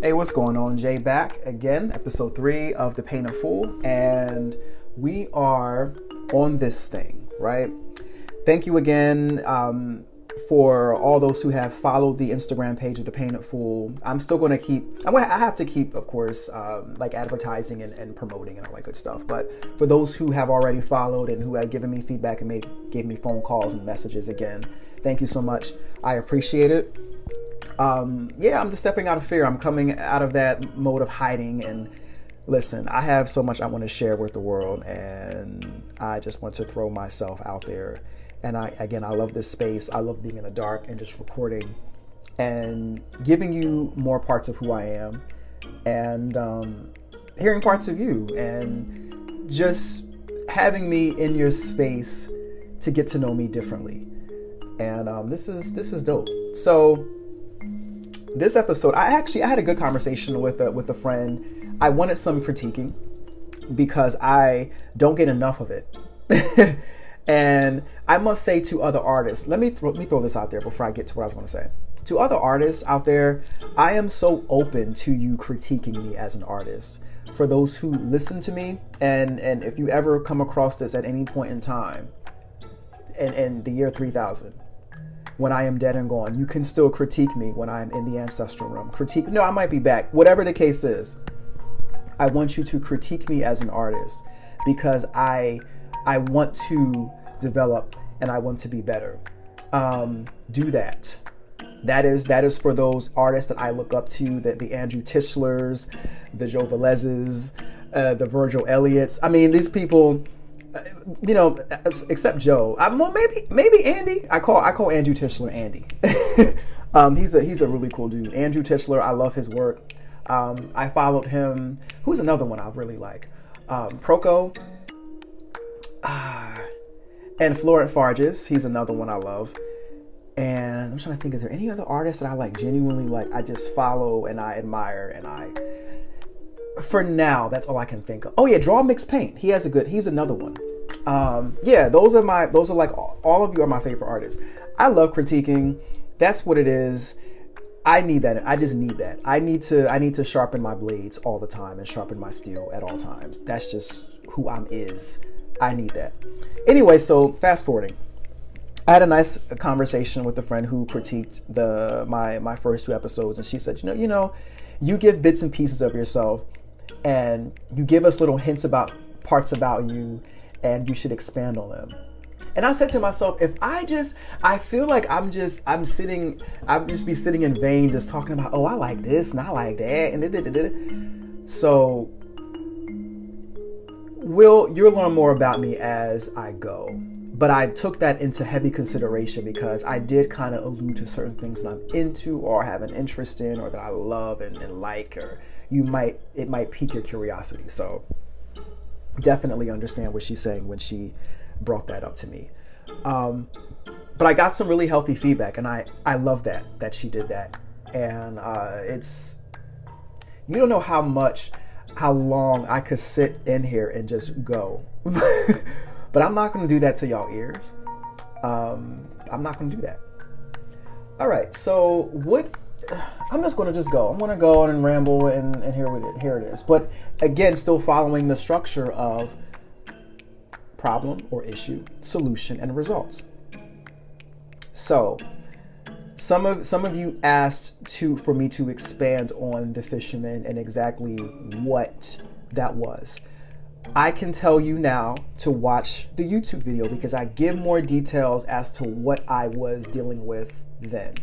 Hey, what's going on? Jay back again, episode 3 of The Painted Fool, and we are on this thing, right? Thank you again for all those who have followed the Instagram page of The Painted Fool. I'm still going to keep, I have to keep, of course, like advertising and promoting and all that good stuff. But for those who have already followed and who have given me feedback and gave me phone calls and messages again, thank you so much. I appreciate it. I'm just stepping out of fear. I'm coming out of that mode of hiding, and listen, I have so much I want to share with the world, and I just want to throw myself out there. And I love this space. I love being in the dark and just recording and giving you more parts of who I am, and hearing parts of you, and just having me in your space to get to know me differently. And this is dope. So this episode, I had a good conversation with a friend. I wanted some critiquing because I don't get enough of it. And I must say to other artists, let me throw this out there before I get to what I was going to say. To other artists out there, I am so open to you critiquing me as an artist. For those who listen to me, and if you ever come across this at any point in time, in the year 3000, when I am dead and gone, you can still critique me when I'm in the ancestral realm. No, I might be back. Whatever the case is, I want you to critique me as an artist because I want to develop and I want to be better. Do that. That is for those artists that I look up to, the Andrew Tischlers, the Joe Velez's, the Virgil Elliott's. I mean, these people, except Joe. Well, maybe Andy. I call Andrew Tischler Andy. He's a really cool dude. Andrew Tischler, I love his work. I followed him. Who's another one I really like? Proko. And Florent Farges. He's another one I love. And I'm trying to think, is there any other artists that I like genuinely like? I just follow and I admire and for now, that's all I can think of. Oh yeah, Draw Mix Paint. He's another one. Those are like, all of you are my favorite artists. I love critiquing. That's what it is. I need that. I just need that. I need to sharpen my blades all the time and sharpen my steel at all times. That's just who I need that. Anyway, so fast forwarding. I had a nice conversation with a friend who critiqued my first 2 episodes, and she said, you give bits and pieces of yourself, and you give us little hints about parts about you, and you should expand on them. And I said to myself, I feel like I'm just be sitting in vain, just talking about, oh, I like this and I like that, and so you'll learn more about me as I go. But I took that into heavy consideration because I did kind of allude to certain things that I'm into or have an interest in or that I love and like, or it might pique your curiosity. So definitely understand what she's saying when she brought that up to me. But I got some really healthy feedback, and I love that she did that. And you don't know how long I could sit in here and just go. But I'm not going to do that to y'all ears. I'm not going to do that. All right. So I'm just going to go. I'm going to go on and ramble and here it is. But again, still following the structure of problem or issue, solution, and results. So some of you asked for me to expand on The Fisherman and exactly what that was. I can tell you now to watch the YouTube video because I give more details as to what I was dealing with then.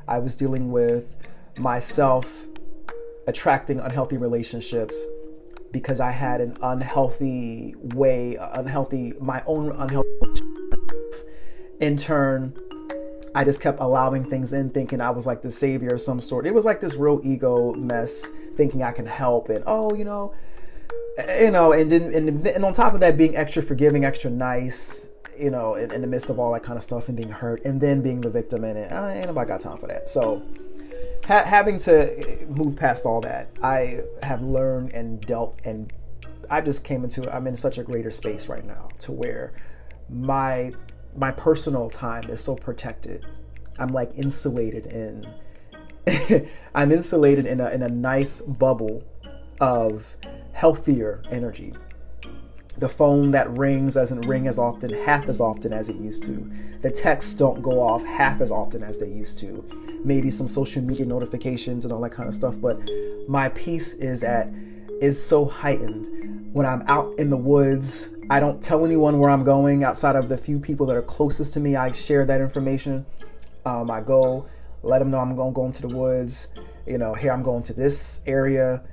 I was dealing with myself attracting unhealthy relationships because I had an my own unhealthy. In turn, I just kept allowing things in, thinking I was like the savior of some sort. It was like this real ego mess, thinking I can help and and on top of that, being extra forgiving, extra nice, in the midst of all that kind of stuff and being hurt, and then being the victim in it. Ain't nobody got time for that. So having to move past all that, I have learned and dealt, and I'm in such a greater space right now to where my personal time is so protected. I'm like insulated I'm insulated in a nice bubble of healthier energy. The phone that rings doesn't ring as often, half as often as it used to. The texts don't go off half as often as they used to. Maybe some social media notifications and all that kind of stuff, but my peace is so heightened. When I'm out in the woods, I don't tell anyone where I'm going outside of the few people that are closest to me. I share that information. I go, let them know I'm going to go into the woods. Here I'm going to this area,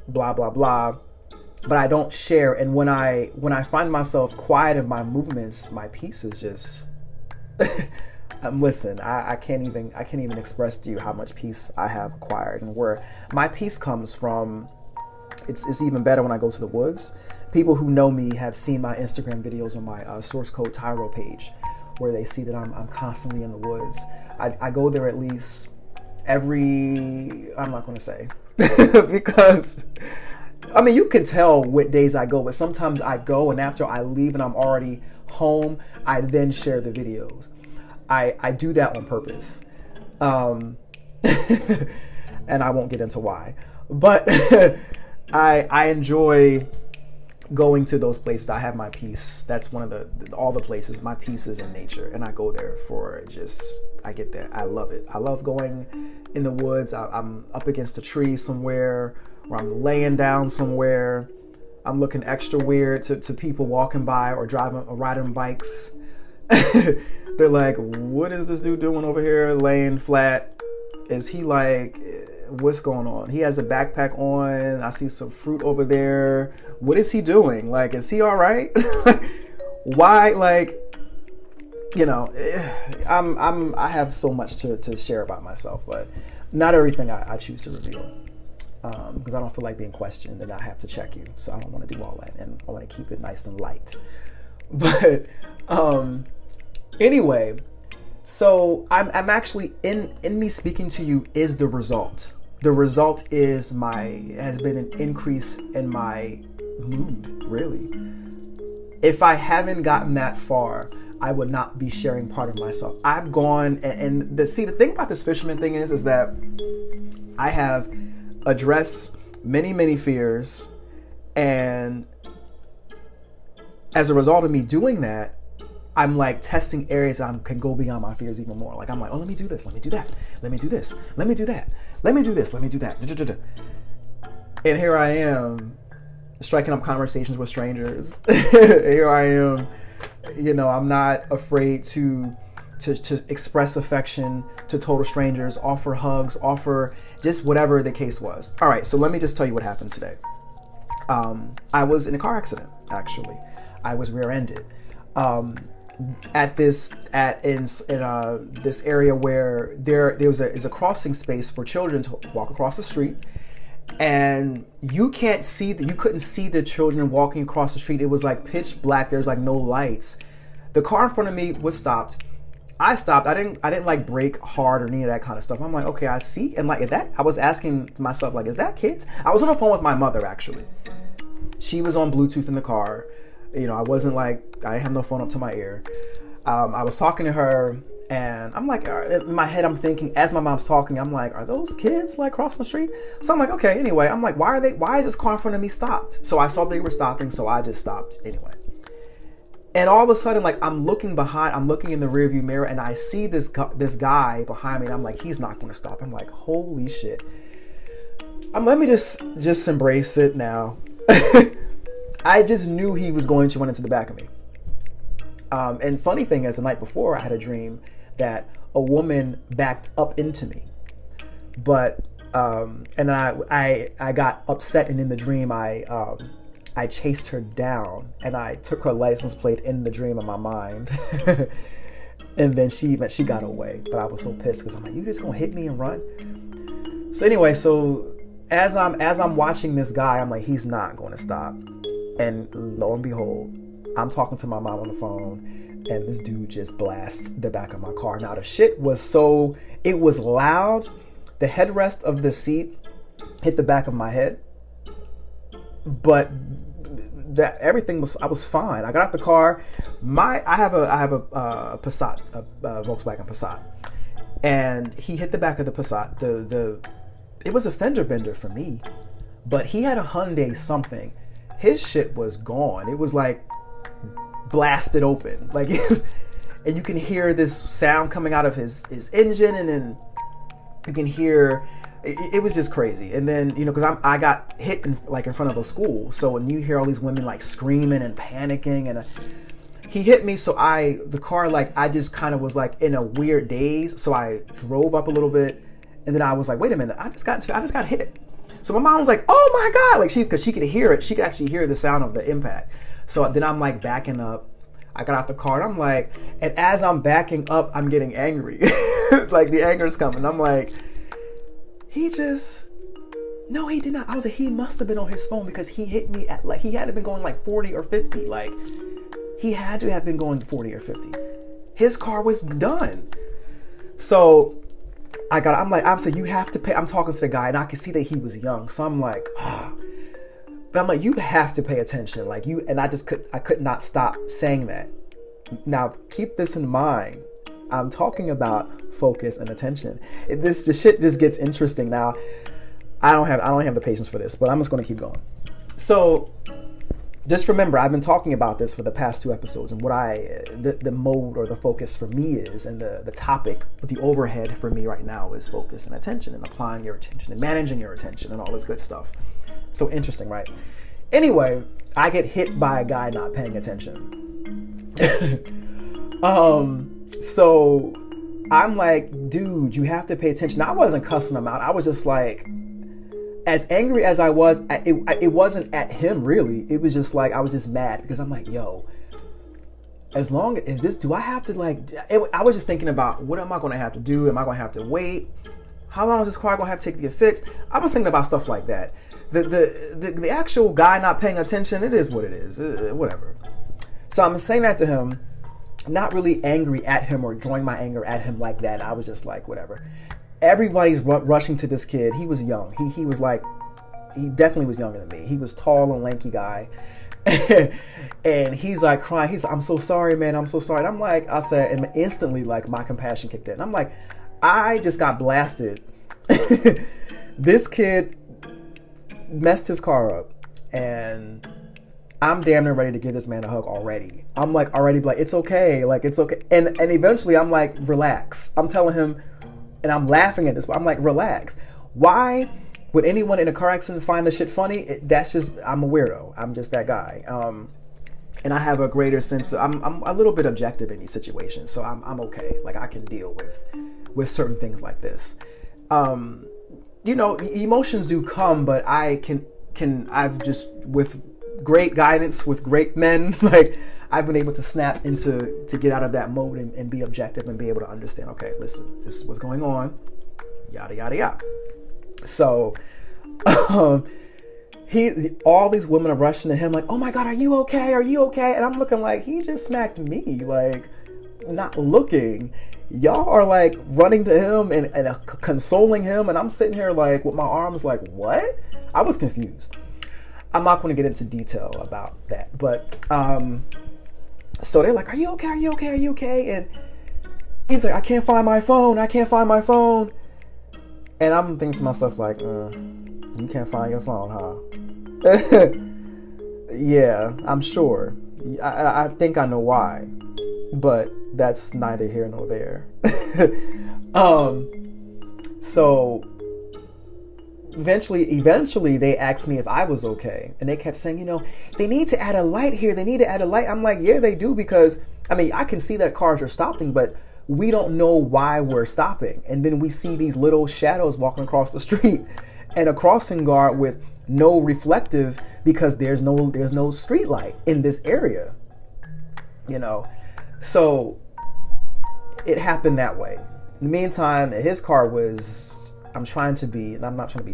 blah, blah, blah. But I don't share. And when I find myself quiet in my movements, my peace is just, listen, I can't even express to you how much peace I have acquired, and where my peace comes from. It's even better when I go to the woods. People who know me have seen my Instagram videos on my Source Code Tyro page, where they see that I'm constantly in the woods. I go there at least I'm not going to say, because, I mean, you can tell what days I go, but sometimes I go and after I leave and I'm already home, I then share the videos. I do that on purpose. And I won't get into why, but I enjoy going to those places. I have my peace. That's one of all the places. My peace is in nature, and I go there I get there. I love it. I love going in the woods. I'm up against a tree somewhere, or I'm laying down somewhere. I'm looking extra weird to people walking by or riding bikes. They're like, what is this dude doing over here laying flat? Is he like, what's going on? He has a backpack on. I see some fruit over there. What is he doing? Like, is he all right? Why? Like, I have so much to share about myself, but not everything I choose to reveal. Because I don't feel like being questioned and I have to check you. So I don't want to do all that. And I want to keep it nice and light. But anyway, so I'm actually in me speaking to you is the result. The result has been an increase in my mood, really. If I haven't gotten that far, I would not be sharing part of myself. I've gone and the thing about this fisherman thing is that I have addressed many, many fears, and as a result of me doing that, I'm like testing areas that I can go beyond my fears even more. Like I'm like, oh, let me do this, let me do that, let me do this, let me do that, let me do this, let me do that. And here I am striking up conversations with strangers. Here I am, I'm not afraid to express affection to total strangers, offer hugs, offer just whatever the case was. All right, so let me just tell you what happened today. I was in a car accident, actually. I was rear-ended. In this area where there's a crossing space for children to walk across the street, and you couldn't see the children walking across the street. It was like pitch black. There's like no lights. The car in front of me was stopped. I stopped. I didn't like brake hard or any of that kind of stuff. I'm like, okay, I see. And like that, I was asking myself, like, is that kids? I was on the phone with my mother, actually. She was on Bluetooth in the car. I wasn't like, I didn't have no phone up to my ear. I was talking to her, and I'm like, in my head, I'm thinking, as my mom's talking, I'm like, are those kids like crossing the street? So I'm like, okay, anyway, I'm like, why is this car in front of me stopped? So I saw they were stopping, so I just stopped anyway. And all of a sudden, like, I'm looking in the rearview mirror, and I see this guy behind me, and I'm like, he's not going to stop. I'm like, holy shit. Let me just embrace it now. I just knew he was going to run into the back of me. And funny thing is, the night before, I had a dream that a woman backed up into me. But, and I got upset, and in the dream, I chased her down, and I took her license plate in the dream in my mind. And then she got away, but I was so pissed because I'm like, you just gonna hit me and run? So anyway, as I'm watching this guy, I'm like, he's not going to stop. And lo and behold, I'm talking to my mom on the phone, and this dude just blasts the back of my car. Now the shit was it was loud. The headrest of the seat hit the back of my head, but I was fine. I got out the car. I have a Passat, a Volkswagen Passat. and he hit the back of the Passat. It was a fender bender for me, but he had a Hyundai something. His shit was gone. It was like blasted open. Like it was, and you can hear this sound coming out of his engine, and then you can hear it was just crazy. And then, you know, because I got hit in front of a school, so when you hear all these women like screaming and panicking, and he hit me, so the car, like, I just kind of was like in a weird daze, so I drove up a little bit, and then I was like, wait a minute, I just got hit. So my mom was like, oh my God, like because she could hear it, she could actually hear the sound of the impact. So then I'm like backing up. I got out the car, and I'm like, and as I'm backing up, I'm getting angry. Like the anger is coming. I'm like, no, he did not. I was like, he must have been on his phone, because he hit me at, like, he had to have been going like 40 or 50. Like, he had to have been going 40 or 50. His car was done. So I'm saying, you have to pay. I'm talking to the guy, and I could see that he was young. So I'm like, but I'm like, you have to pay attention. Like and I could not stop saying that. Now, keep this in mind. I'm talking about focus and attention. The shit just gets interesting. Now, I don't have the patience for this, but I'm just going to keep going. So, just remember, I've been talking about this for the past 2 episodes, and what the mode or the focus for me is, and the topic, the overhead for me right now is focus and attention, and applying your attention and managing your attention and all this good stuff. So interesting, right? Anyway, I get hit by a guy not paying attention. So I'm like, dude, you have to pay attention. I wasn't cussing him out. I was just like, as angry as I was, it wasn't at him really. It was just like, I was just mad, because I'm like, yo, as long as this, do I have to I was just thinking about, what am I going to have to do? Am I going to have to wait? How long is this car going to have to take to get fixed? I was thinking about stuff like that. The actual guy not paying attention, it is what it is, whatever. So I'm saying that to him, not really angry at him or drawing my anger at him like that. I was just like, whatever. Everybody's rushing to this kid. He was young. He was like, he definitely was younger than me. He was tall and lanky guy. And he's like crying. He's like, I'm so sorry, man. I'm so sorry. And I'm like, I said, and instantly, like, my compassion kicked in. I'm like, I just got blasted. This kid messed his car up, and I'm damn near ready to give this man a hug already. I'm like, already, like, it's okay. Like, it's okay. And eventually I'm like, relax. I'm telling him, and I'm laughing at this, but I'm like, relax. Why would anyone in a car accident find this shit funny? That's just, I'm a weirdo. I'm just that guy. And I have a greater sense of, I'm a little bit objective in these situations. So I'm okay. Like, I can deal with certain things like this. You know, emotions do come, but I've just, with great guidance, with great men, like, I've been able to snap to get out of that mode and be objective and be able to understand, okay, listen, this is what's going on, yada, yada, yada. So, all these women are rushing to him like, oh my God, are you okay? Are you okay? And I'm looking like, he just smacked me, like, not looking. Y'all are like running to him and consoling him, and I'm sitting here like with my arms like, what? I was confused. I'm not going to get into detail about that, but so they're like, are you okay? Are you okay? Are you okay? And he's like, I can't find my phone. I can't find my phone. And I'm thinking to myself like, you can't find your phone, huh? Yeah, I'm sure. I think I know why, but that's neither here nor there. So eventually they asked me if I was okay, and they kept saying, you know, they need to add a light here. They need to add a light. I'm like, yeah, they do, because I mean, I can see that cars are stopping, but we don't know why we're stopping. And then we see these little shadows walking across the street, and a crossing guard with no reflective, because there's no street light in this area, you know. So it happened that way. In the meantime, his car was, I'm not trying to be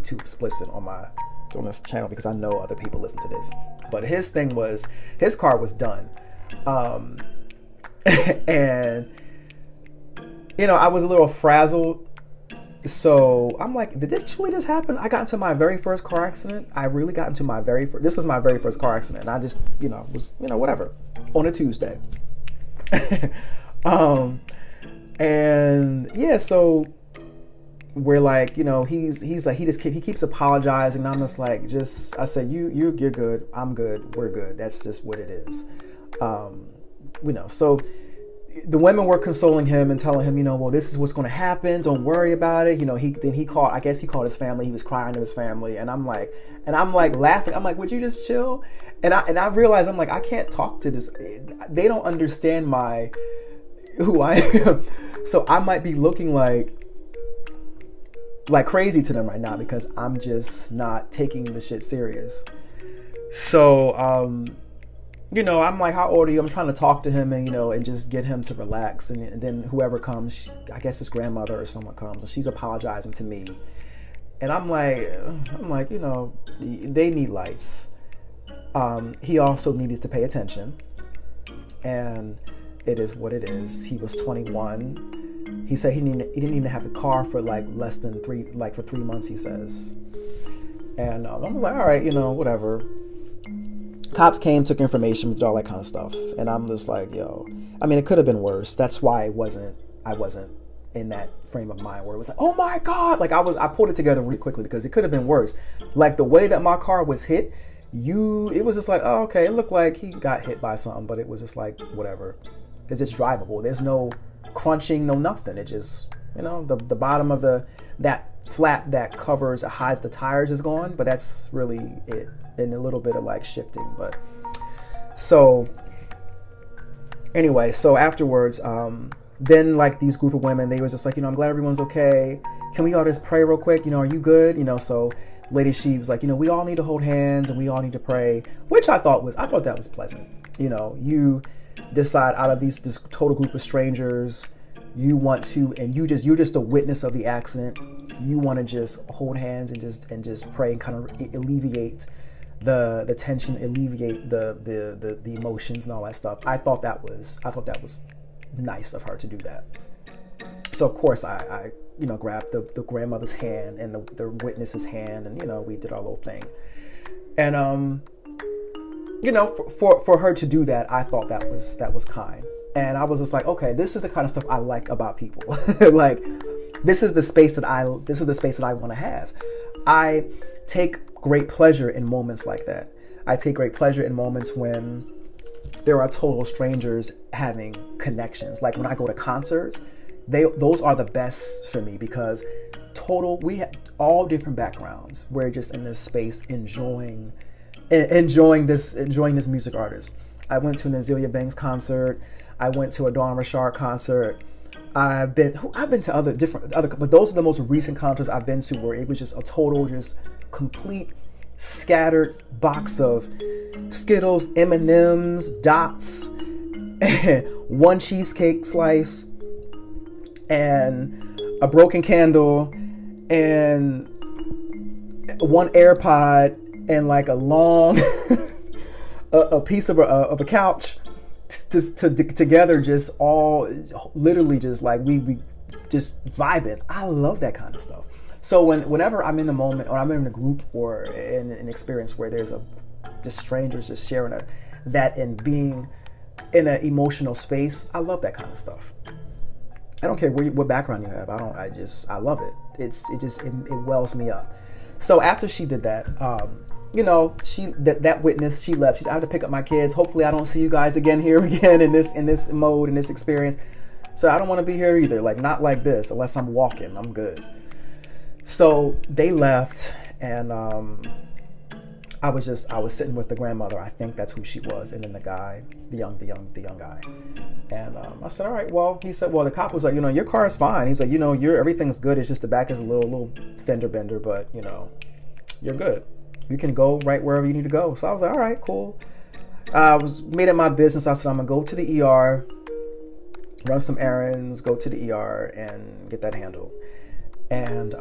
too explicit on this channel, because I know other people listen to this, but his car was done. And you know, I was a little frazzled. So I'm like, did this really just happen? I got into my very first car accident. This was my very first car accident. And I just, was, whatever, on a Tuesday. And yeah, so we're like, he's like, he keeps apologizing, and I'm just like, I said, you're good, I'm good, we're good. That's just what it is. So the women were consoling him and telling him, well, this is what's going to happen. Don't worry about it. He called, I guess he called his family. He was crying to his family. And I'm like laughing. I'm like, would you just chill? And I realized, I'm like, I can't talk to this. They don't understand who I am. So I might be looking like crazy to them right now because I'm just not taking the shit serious. So, I'm like, how old are you? I'm trying to talk to him and just get him to relax. And then whoever comes, I guess his grandmother or someone comes, and she's apologizing to me. And I'm like, they need lights. He also needed to pay attention. And it is what it is. He was 21. He said he didn't even have the car for less than for 3 months, he says. And I was like, all right, whatever. Cops came, took information, did all that kind of stuff. And I'm just like, it could have been worse. That's why I wasn't in that frame of mind where it was like, oh my God. I pulled it together really quickly because it could have been worse. The way that my car was hit, it was just like, oh, okay. It looked like he got hit by something, but it was just like, whatever. Because it's drivable. There's no crunching, no nothing. It just, the bottom of that flap that hides the tires is gone, but that's really it. And a little bit of shifting, but so anyway, so afterwards, then these group of women, they were just like, I'm glad everyone's okay. Can we all just pray real quick? Are you good? So lady, she was like, we all need to hold hands and we all need to pray, which I thought that was pleasant. You decide out of this total group of strangers, you want to, and you're just a witness of the accident. You want to just hold hands and just pray and kind of alleviate the tension, alleviate the emotions and all that stuff. I thought that was nice of her to do that. So of course I grabbed the grandmother's hand and the witness's hand, and we did our little thing. And for her to do that, I thought that was kind. And I was just like, okay, this is the kind of stuff I like about people. This is the space that I want to have. I take great pleasure in moments like that. I take great pleasure in moments when there are total strangers having connections. Like when I go to concerts, those are the best for me because we have all different backgrounds. We're just in this space enjoying this music artist. I went to an Azealia Banks concert. I went to a Dawn Richard concert. I've been to other, but those are the most recent concerts I've been to where it was just a total, just complete scattered box of Skittles, M&Ms, dots, one cheesecake slice, and a broken candle, and one AirPod, and a long a piece of a couch. Together, just all literally just we just vibing. I love that kind of stuff. So whenever I'm in a moment or I'm in a group or in an experience where there's just strangers just sharing that and being in an emotional space, I love that kind of stuff. I don't care what background you have. I love it. It wells me up. So after she did that, that witness, she left. She said, I have to pick up my kids. Hopefully I don't see you guys again in this mode, in this experience. So I don't want to be here either. Not like this, unless I'm walking. I'm good. So they left, and I was sitting with the grandmother. I think that's who she was, and then the guy, the young guy. And I said, all right. Well, he said, well, the cop was like, your car is fine. He's like, everything's good. It's just the back is a little fender bender, but you're good. You can go right wherever you need to go. So I was like, all right, cool. I was made it my business. I said, I'm gonna go to the ER, run some errands, go to the ER, and get that handled. And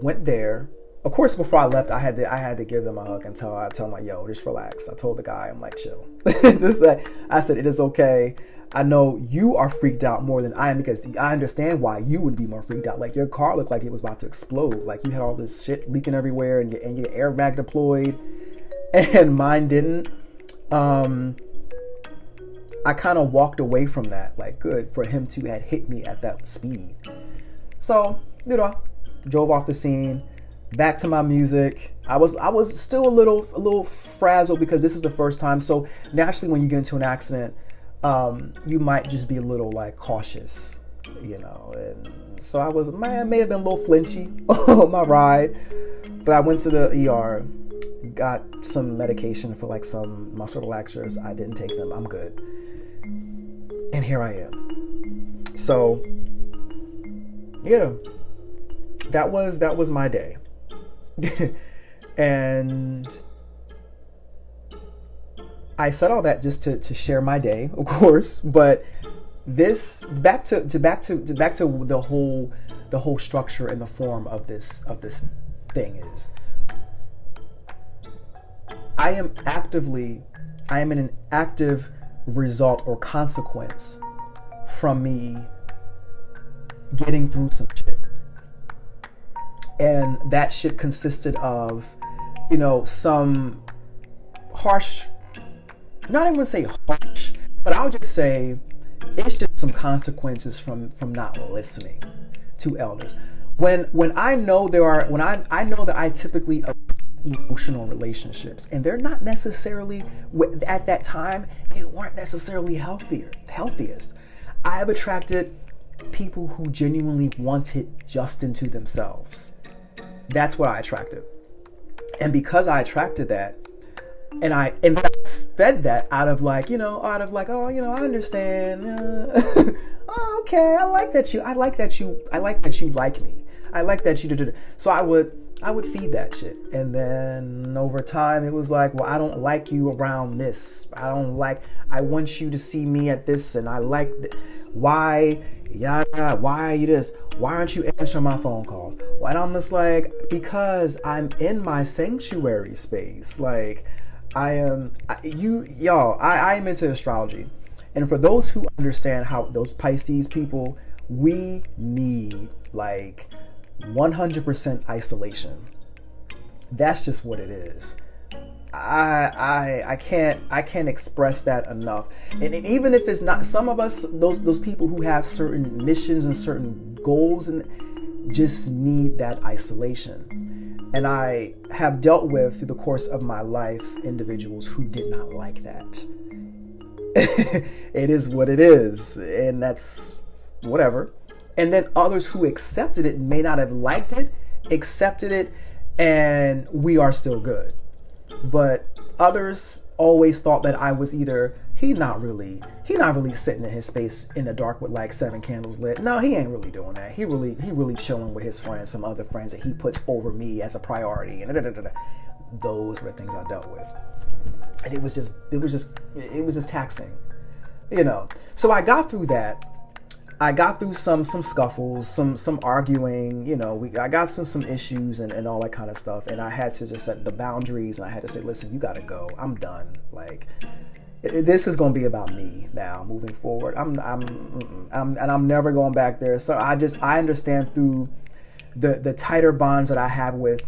went there. Of course, before I left, I had to give them a hug and tell them like, yo, just relax. I told the guy, I'm like, chill. I said, it is okay. I know you are freaked out more than I am because I understand why you would be more freaked out. Your car looked like it was about to explode. You had all this shit leaking everywhere and your airbag deployed, and mine didn't. I kind of walked away from that. Like, good for him to have hit me at that speed. So, drove off the scene, back to my music. I was still a little frazzled because this is the first time. So naturally, when you get into an accident, you might just be a little like cautious, And so I may have been a little flinchy on my ride, but I went to the ER, got some medication for like some muscle relaxers. I didn't take them. I'm good. And here I am. So yeah, that was my day. And I said all that just to share my day, of course, but this back to the whole structure and the form of this thing is I am in an active result or consequence from me getting through some shit. And that shit consisted of, some harsh, not even say harsh, but I'll just say it's just some consequences from not listening to elders. When I know I know that I typically emotional relationships, and they're not necessarily at that time, they weren't necessarily healthiest. I have attracted people who genuinely wanted just into themselves. That's what I attracted. And because I attracted that, and I fed that out of like, oh, I understand. Oh, okay. I like that you like me. I like that you. So I would feed that shit. And then over time it was like, well, I don't like you around this. I want you to see me at this. And I like, why are you this? Why aren't you answering my phone calls? And I'm just like, because I'm in my sanctuary space. Like, I am into astrology. And for those who understand how those Pisces people, we need like 100% isolation. That's just what it is. I can't express that enough. And even if it's not, some of us, those people who have certain missions and certain goals and just need that isolation. And I have dealt with, through the course of my life, individuals who did not like that. It is what it is, and that's whatever. And then others who accepted it may not have liked it, accepted it, and we are still good. But others always thought that I was either he not really sitting in his space in the dark with like 7 candles lit. No, he ain't really doing that. He really chilling with his friends, some other friends that he puts over me as a priority. And those were the things I dealt with. And it was just taxing, So I got through that. I got through some scuffles, some arguing, I got some issues and all that kind of stuff. And I had to just set the boundaries, and I had to say, listen, you got to go. I'm done. Like, this is going to be about me now moving forward. I'm never going back there. So I understand through the tighter bonds that I have with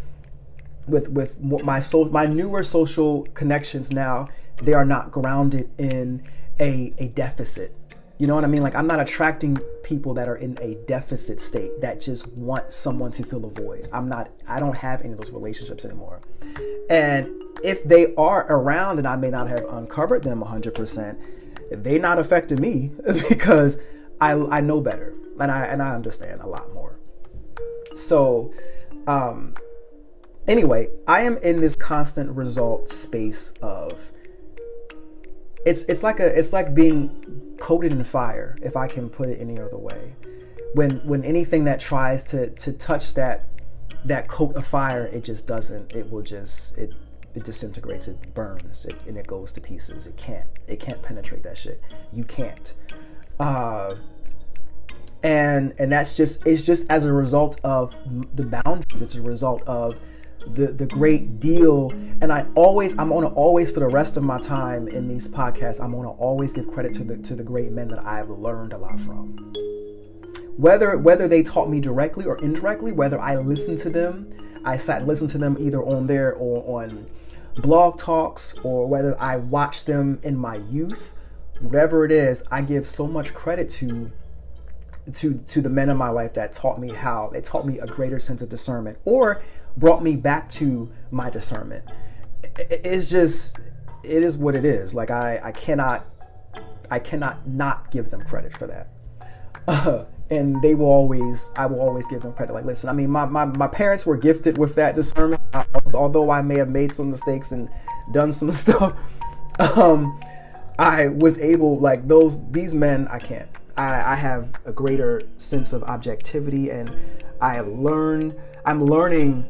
my newer social connections now, they are not grounded in a deficit. You know what I mean? Like, I'm not attracting people that are in a deficit state that just want someone to fill a void. I don't have any of those relationships anymore. And if they are around, and I may not have uncovered them 100%, they're not affecting me because I know better and I understand a lot more. So, anyway, I am in this constant result space of it's like being coated in fire, if I can put it any other way. When anything that tries to touch that coat of fire, it just doesn't. It disintegrates, it burns, and it goes to pieces. It can't penetrate that shit. You can't. And it's just as a result of the boundaries. It's a result of the great deal. And I'm gonna always, for the rest of my time in these podcasts, I'm gonna always give credit to the great men that I've learned a lot from. Whether they taught me directly or indirectly, whether I listened to them, I sat and listened to them either on there or on blog talks, or whether I watched them in my youth, whatever it is, I give so much credit to the men in my life that taught me a greater sense of discernment, or brought me back to my discernment. It is what it is. Like I cannot not give them credit for that. And I will always give them credit. Like, listen, I mean, my parents were gifted with that discernment, although I may have made some mistakes and done some stuff. I was able, like these men, I have a greater sense of objectivity, and I'm learning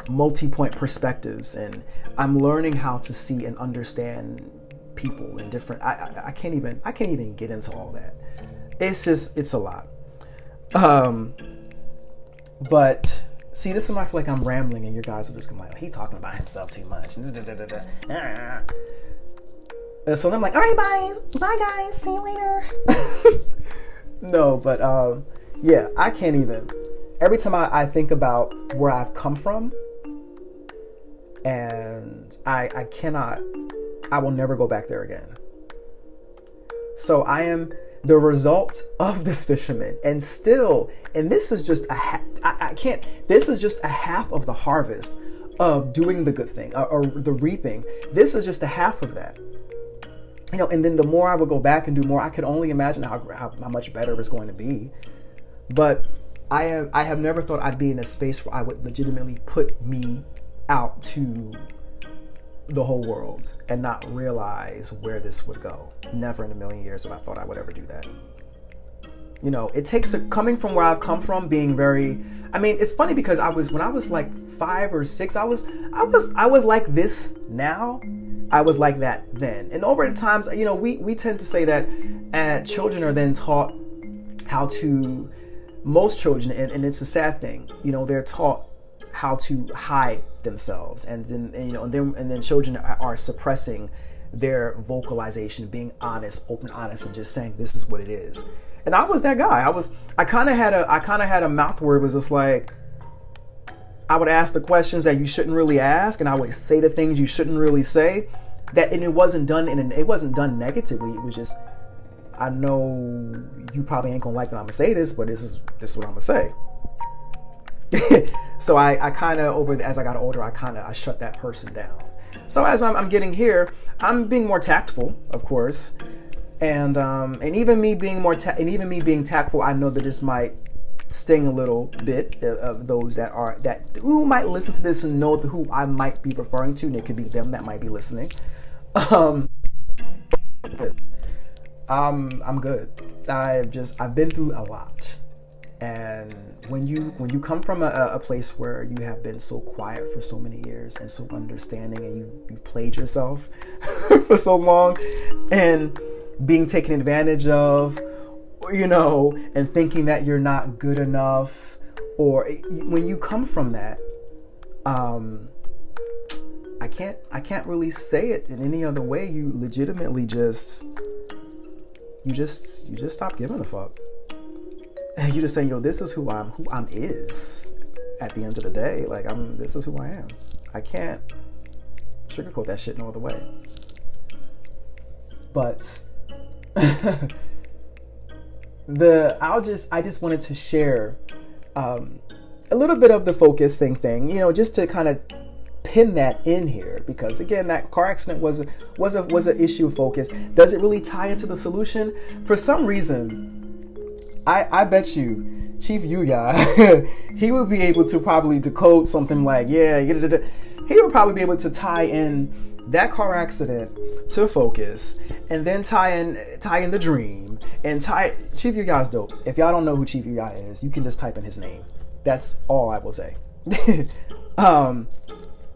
multi-point perspectives, and I'm learning how to see and understand people in different, I can't even get into all that. It's a lot. But see, this is when I feel like I'm rambling and you guys are just going like, he talking about himself too much. So then I'm like, all right, bye guys, see you later. No, but yeah, I can't even. Every time I think about where I've come from, and I will never go back there again. So I am the result of this fisherman, and this is just this is just a half of the harvest of doing the good thing, or the reaping. This is just a half of that. And then the more I would go back and do more, I could only imagine how much better it's going to be. But I have never thought I'd be in a space where I would legitimately put me out to the whole world and not realize where this would go. Never in a million years would I thought I would ever do that. It takes coming from where I've come from, being very, I mean, it's funny because when I was like 5 or 6, I was like this now. I was like that then. And over the times, we tend to say that children are then taught how to, most children, and it's a sad thing, they're taught how to hide themselves, and then children are suppressing their vocalization, being honest, and just saying this is what it is. And I was that guy. I kind of had a mouth where it was just like, I would ask the questions that you shouldn't really ask, and I would say the things you shouldn't really say. And it wasn't done negatively. It was just, I know you probably ain't gonna like that I'm gonna say this, but this is what I'm gonna say. So I kind of, as I got older, I shut that person down. So as I'm getting here, I'm being more tactful, of course, and even me being being tactful, I know that this might sting a little bit of those who might listen to this and know who I might be referring to, and it could be them that might be listening. I'm good. I've been through a lot. And when you come from a place where you have been so quiet for so many years and so understanding, and you've played yourself for so long, and being taken advantage of, and thinking that you're not good enough, or when you come from that, I can't really say it in any other way. You legitimately just stop giving a fuck. And you just saying, yo, this is who I'm is at the end of the day. Like, this is who I am. I can't sugarcoat that shit no other way. But I just wanted to share a little bit of the focus thing, just to kind of pin that in here, because again, that car accident was an issue of focus. Does it really tie into the solution? For some reason, I bet you Chief Yuya, he would be able to probably decode something like, he would probably be able to tie in that car accident to focus, and then tie in the dream, and Chief Yuya is dope. If y'all don't know who Chief Yuya is, you can just type in his name. That's all I will say.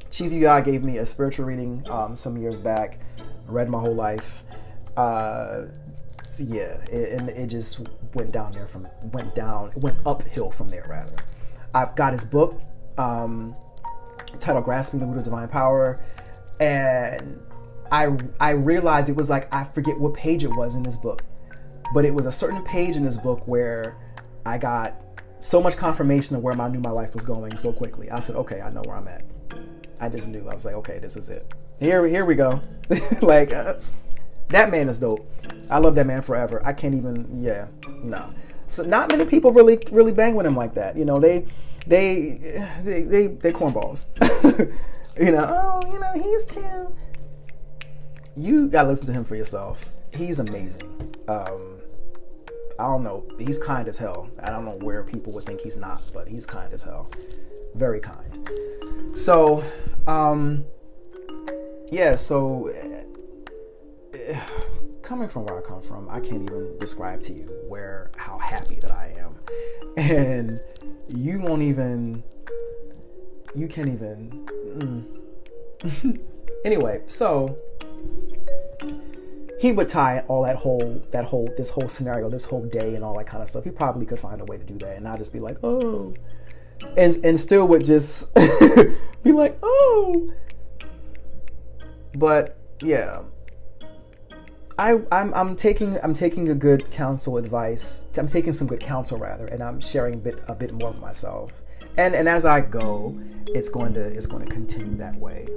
Chief Yuya gave me a spiritual reading some years back. I read my whole life. It just went uphill from there, rather. I've got his book, titled Grasping the Root of Divine Power, and I realized it was like, I forget what page it was in this book, but it was a certain page in this book where I got so much confirmation of where I knew my life was going so quickly. I said, okay, I know where I'm at. I just knew. I was like, okay, this is it. Here we go. That man is dope. I love that man forever. I can't even. Yeah, no. So not many people really bang with him like that. You know, they cornballs. He's too. You gotta listen to him for yourself. He's amazing. I don't know. He's kind as hell. I don't know where people would think he's not, but he's kind as hell. Very kind. So, coming from where I come from, I can't even describe to you how happy that I am. And you can't even. Anyway, so he would tie all this whole scenario, this whole day and all that kind of stuff. He probably could find a way to do that. And I'd just be like, oh, and still would just be like, oh, but yeah, I'm taking a good counsel advice. I'm taking some good counsel rather, and I'm sharing a bit more of myself. And as I go, it's going to continue that way,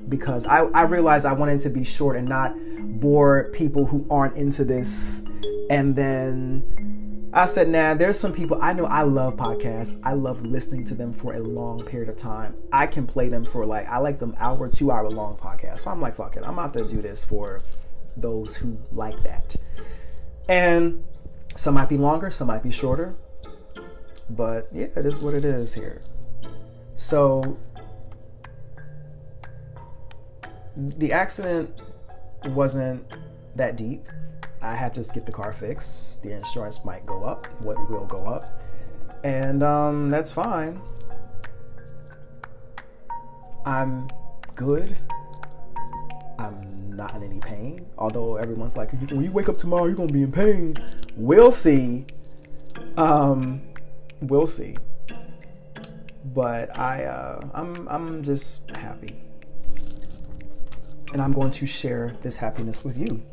because I realized I wanted to be short and not bore people who aren't into this. And then I said, nah, there's some people I know. I love podcasts. I love listening to them for a long period of time. I can play them for I like them 2 hour long podcasts. So I'm like, fuck it, I'm out to do this for those who like that. And some might be longer, some might be shorter, but yeah, it is what it is here. So the accident wasn't that deep. I had to just get the car fixed. The insurance might go up, what will go up, and that's fine. I'm good. I'm not in any pain. Although everyone's like, when you wake up tomorrow, you're gonna be in pain. We'll see. We'll see. But I'm just happy, and I'm going to share this happiness with you,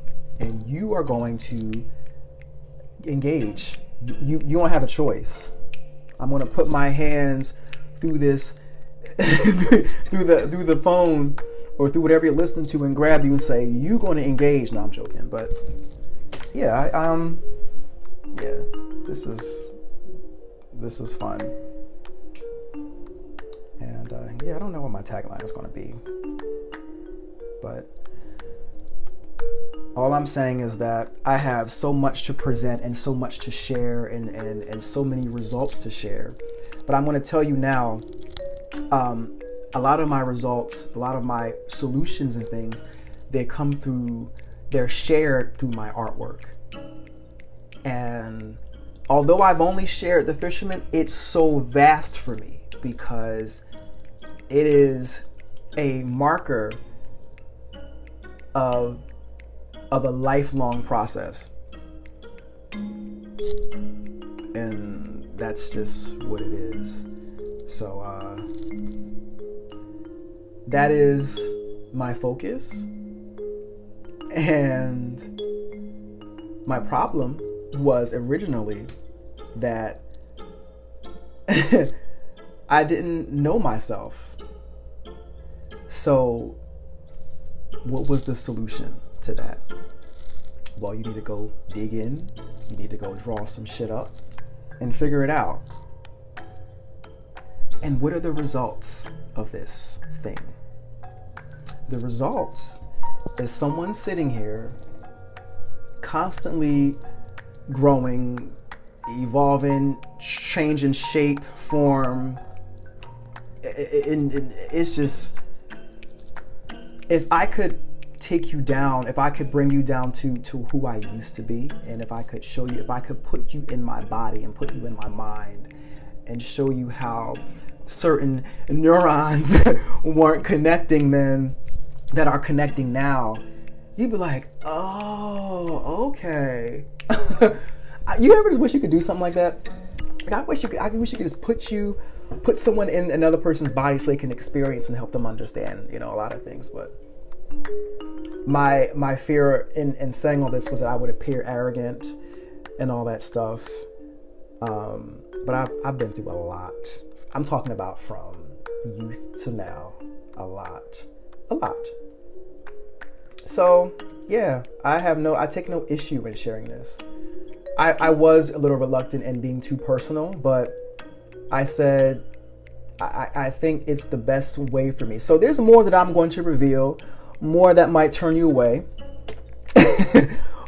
and you are going to engage. You don't have a choice. I'm going to put my hands through this, through the phone or through whatever you're listening to, and grab you and say, "You going to engage?" No, I'm joking, but yeah, this is fun, and I don't know what my tagline is going to be, but all I'm saying is that I have so much to present and so much to share and so many results to share. But I'm going to tell you now, a lot of my results, a lot of my solutions and things, they're shared through my artwork. And although I've only shared The Fisherman, it's so vast for me because it is a marker of a lifelong process. And that's just what it is. So that is my focus. And my problem was originally that I didn't know myself. So what was the solution to that? Well, you need to go dig in. You need to go draw some shit up and figure it out. And what are the results of this thing? The results is someone sitting here constantly growing, evolving, changing shape, form. It's just, if I could take you down, if I could bring you down to who I used to be, and if I could show you, if I could put you in my body and put you in my mind and show you how certain neurons weren't connecting then that are connecting now, you'd be like, oh, okay. You ever just wish you could do something like that? Like, I wish you could just put someone in another person's body so they can experience and help them understand, a lot of things. But my fear in saying all this was that I would appear arrogant and all that stuff. But I've been through a lot. I'm talking about from youth to now, a lot. So yeah, I take no issue in sharing this. I was a little reluctant in being too personal, but I said, I think it's the best way for me. So there's more that I'm going to reveal, more that might turn you away,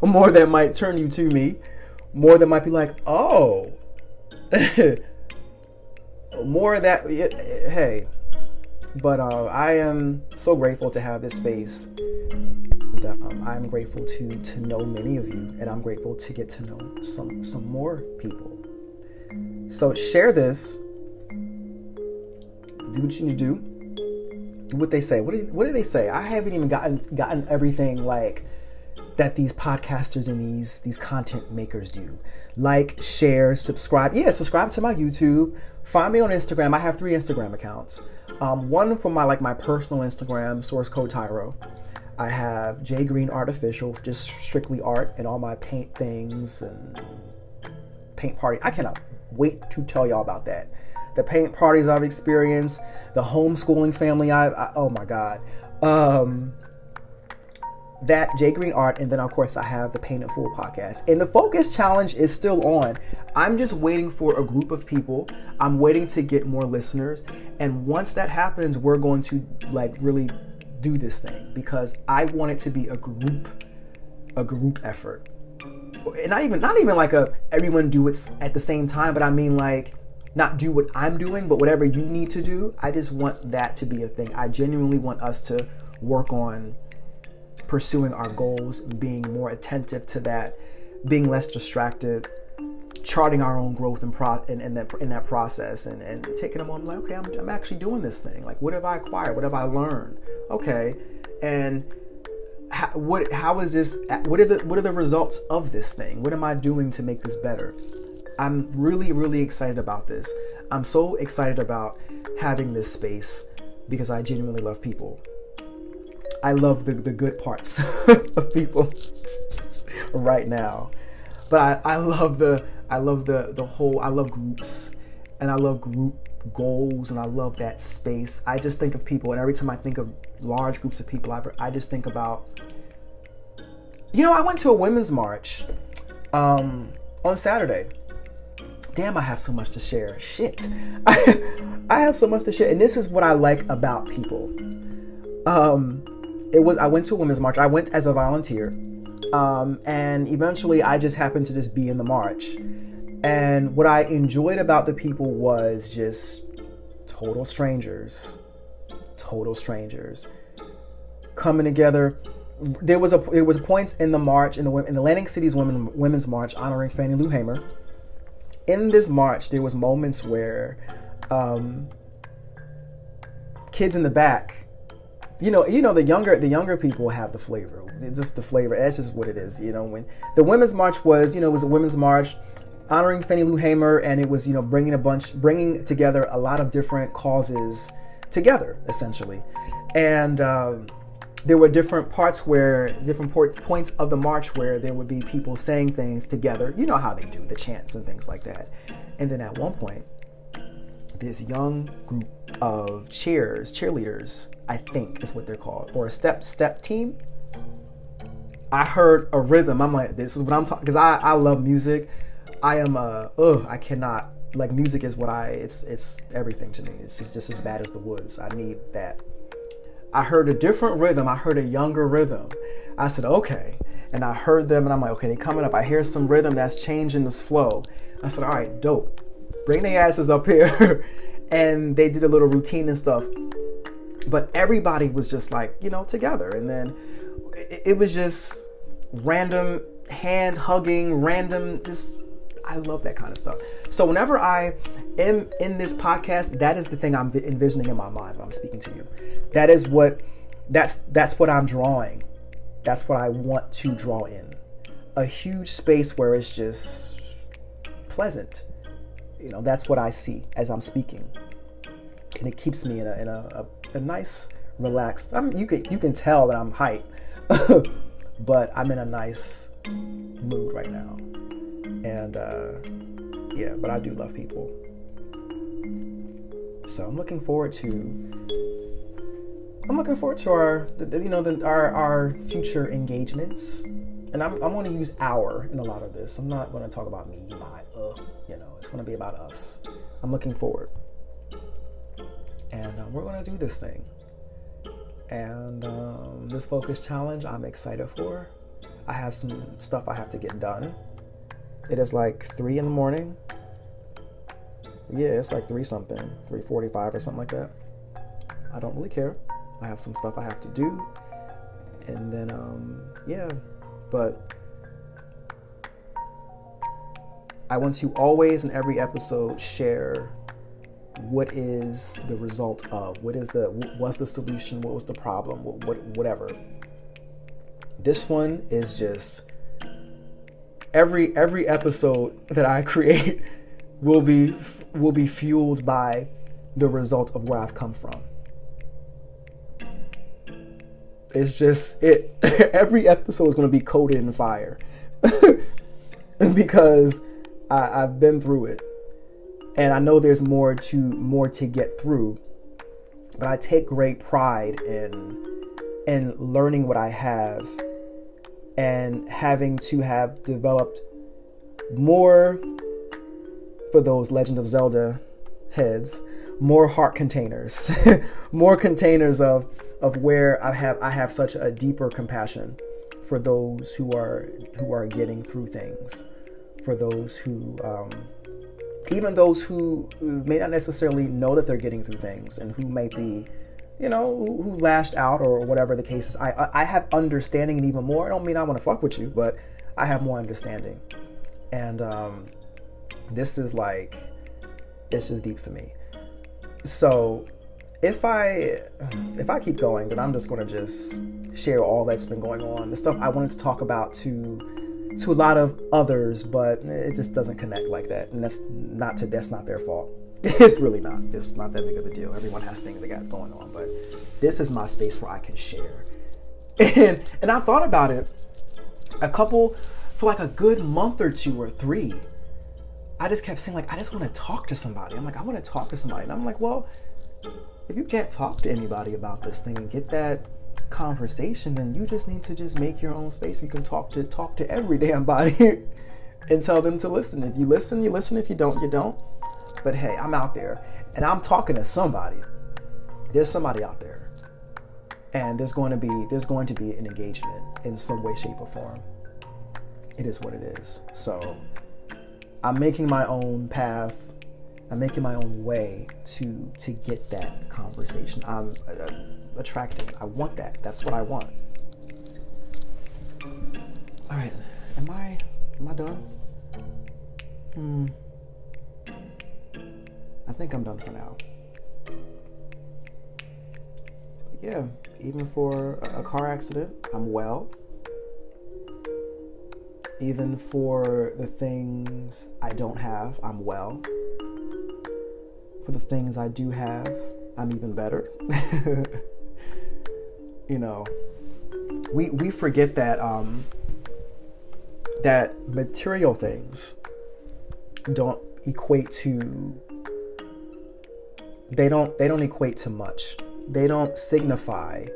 more that might turn you to me, more that might be like, oh, more that, hey. But I am so grateful to have this space. And, I'm grateful to know many of you, and I'm grateful to get to know some more people. So share this. Do what you need to do. Do what they say. What do they say? I haven't even gotten everything like that these podcasters and these content makers do. Like, share, subscribe. Yeah, subscribe to my YouTube. Find me on Instagram. I have 3 Instagram accounts. One for my personal Instagram, Source Code Tyro. I have J Green Art Official, just strictly art and all my paint things and paint party. I cannot wait to tell y'all about that. The paint parties I've experienced, the homeschooling family oh my God. That J Green Art, and then of course I have the Paint in Full podcast. And the Focus Challenge is still on. I'm just waiting for a group of people. I'm waiting to get more listeners. And once that happens, we're going to really do this thing, because I want it to be a group effort. And not even like everyone do it at the same time, but I mean not do what I'm doing, but whatever you need to do. I just want that to be a thing. I genuinely want us to work on pursuing our goals, being more attentive to that, being less distracted, charting our own growth in that process, and taking them on okay, I'm actually doing this thing. What have I acquired? What have I learned? Okay, and how is this? What are the results of this thing? What am I doing to make this better? I'm really, really excited about this. I'm so excited about having this space because I genuinely love people. I love the good parts of people right now, but I love the whole. I love groups, and I love group goals, and I love that space. I just think of people, and every time I think of large groups of people, I just think about. I went to a women's march on Saturday. Damn, I have so much to share. Shit, I have so much to share, and this is what I like about people. I went to a women's march. I went as a volunteer, and eventually I just happened to just be in the march. And what I enjoyed about the people was just total strangers coming together. There was a point in the march in Atlantic City's women's march honoring Fannie Lou Hamer. In this march, there was moments where kids in the back. The younger people have the flavor. It's just the flavor. That's just what it is. When the women's march was, it was a women's march honoring Fannie Lou Hamer, and it was, bringing together a lot of different causes together, essentially. And there were different points of the march where there would be people saying things together. You know how they do the chants and things like that. And then at one point, this young group of cheerleaders, I think is what they're called, or a step team. I heard a rhythm. I'm like, this is what I'm talking, because I love music. I am I cannot, music is it's everything to me. It's just as bad as the woods. I need that. I heard a different rhythm. I heard a younger rhythm. I said, okay. And I heard them, and I'm like, okay, they coming up. I hear some rhythm that's changing this flow. I said, all right, dope. Bring their asses up here. And they did a little routine and stuff. But everybody was just together. And then it was just random hand hugging, random, I love that kind of stuff. So whenever I am in this podcast, that is the thing I'm envisioning in my mind when I'm speaking to you. That's what I'm drawing. That's what I want to draw in. A huge space where it's just pleasant. That's what I see as I'm speaking. And it keeps me in a nice, relaxed, you can tell that I'm hyped, but I'm in a nice mood right now. And but I do love people. So I'm looking forward to looking forward to our future engagements. And I'm going to use our in a lot of this. I'm not going to talk about me, it's going to be about us. I'm looking forward. And we're going to do this thing. And this focus challenge, I'm excited for. I have some stuff I have to get done. It is like 3 a.m. Yeah, it's like 3:45 or something like that. I don't really care. I have some stuff I have to do. And then, but I want to always in every episode share what is the result of, what's the solution, what was the problem, whatever. This one is just every episode that I create will be fueled by the result of where I've come from. It's just it. Every episode is going to be coated in fire because I've been through it, and I know there's more to get through. But I take great pride in learning what I have and having to have developed more, for those Legend of Zelda heads, more heart containers, more containers of where I have such a deeper compassion for those who are getting through things, for those who even those who may not necessarily know that they're getting through things, and who might be, who lashed out or whatever the case is. I have understanding, and even more. I don't mean I want to fuck with you, but I have more understanding, and this is deep for me. So if I keep going, then I'm just going to just share all that's been going on, the stuff I wanted to talk about to a lot of others, but it just doesn't connect like that, and that's not their fault. It's really not. It's not that big of a deal. Everyone has things they got going on, but this is my space where I can share. And I thought about it for like a good month or 2 or 3. I just kept saying, like, I just want to talk to somebody. I'm like, I want to talk to somebody. And I'm like, well, if you can't talk to anybody about this thing and get that conversation, then you just need to just make your own space where you can talk to every damn body and tell them to listen. If you listen, you listen. If you don't, you don't. But hey, I'm out there and I'm talking to somebody. There's somebody out there, and there's going to be an engagement in some way, shape, or form. It is what it is. So I'm making my own path. I'm making my own way to get that conversation. I'm attracting. I want that. That's what I want. All right. Am I done? I think I'm done for now. But yeah, even for a car accident, I'm well. Even for the things I don't have, I'm well. For the things I do have, I'm even better. We forget that that material things don't equate to. They don't equate to much. They don't signify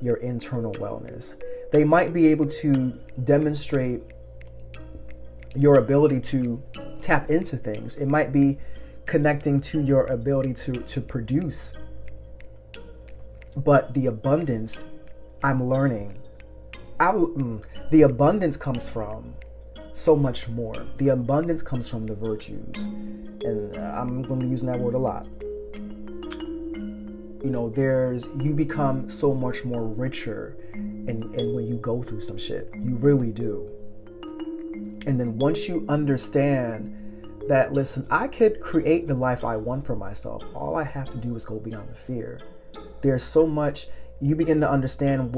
your internal wellness. They might be able to demonstrate your ability to tap into things. It might be connecting to your ability to produce. But the abundance, I'm learning, the abundance comes from so much more. The abundance comes from the virtues. And I'm going to be using that word a lot. You become so much more richer and when you go through some shit. You really do. And then once you understand that, listen, I could create the life I want for myself. All I have to do is go beyond the fear. There's so much, you begin to understand